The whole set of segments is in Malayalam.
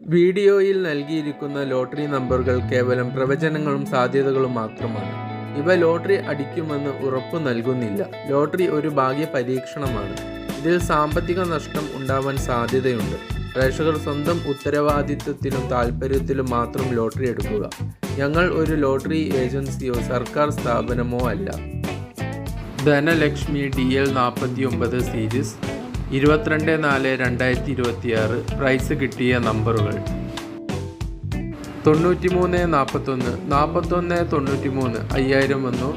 വീഡിയോയിൽ നൽകിയിരിക്കുന്ന ലോട്ടറി നമ്പറുകൾ കേവലം പ്രവചനങ്ങളും സാധ്യതകളും മാത്രമാണ്. ഇവ ലോട്ടറി അടിക്കുമെന്ന് ഉറപ്പു നൽകുന്നില്ല. ലോട്ടറി ഒരു ഭാഗ്യ പരീക്ഷണമാണ്. ഇതിൽ സാമ്പത്തിക നഷ്ടം ഉണ്ടാവാൻ സാധ്യതയുണ്ട്. പ്രേക്ഷകർ സ്വന്തം ഉത്തരവാദിത്വത്തിലും താൽപ്പര്യത്തിലും മാത്രം ലോട്ടറി എടുക്കുക. ഞങ്ങൾ ഒരു ലോട്ടറി ഏജൻസിയോ സർക്കാർ സ്ഥാപനമോ അല്ല. ധനലക്ഷ്മി DL 49 സീരീസ് 22/4/2026 പ്രൈസ് കിട്ടിയ നമ്പറുകൾ 93 41 41 93 5000 വന്നു.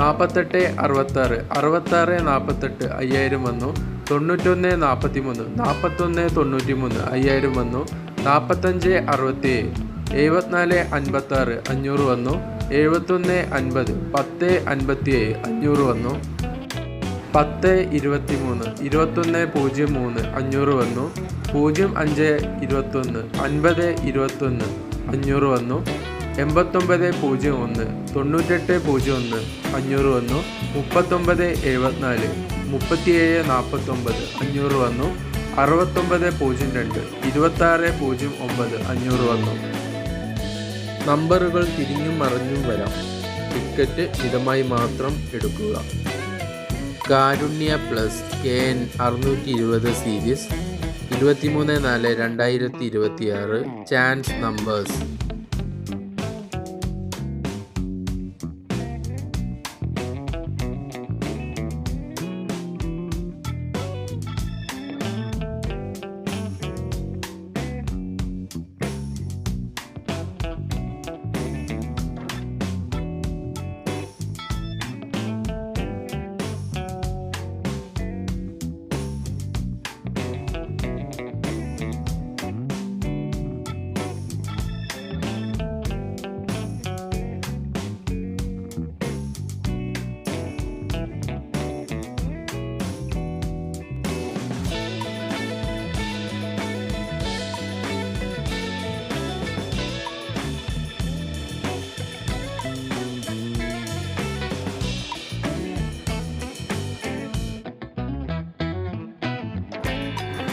48 66 66 48 5000 വന്നു. 91 43 41 93 5000 വന്നു. 45 67 74 56 500 വന്നു. 71 50 10 57 500 വന്നു. 10 23 21 03 500 വന്നു. 05 21 50 21 500 വന്നു. 89 01 98 01 500 വന്നു. 39 74 37 49 500 വന്നു. 69 02 26 09 500 വന്നു. നമ്പറുകൾ തിരിഞ്ഞും മറിഞ്ഞും വരാം. ടിക്കറ്റ് മിതമായി മാത്രം എടുക്കുക. Karunya plus KN 620 series 23/4/2026 chance numbers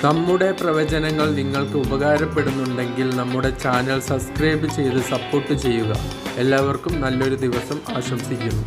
നമ്മുടെ പ്രവചനങ്ങൾ നിങ്ങൾക്ക് ഉപകാരപ്പെടുന്നുണ്ടെങ്കിൽ നമ്മുടെ ചാനൽ സബ്സ്ക്രൈബ് ചെയ്ത് സപ്പോർട്ട് ചെയ്യുക. എല്ലാവർക്കും നല്ലൊരു ദിവസം ആശംസിക്കുന്നു.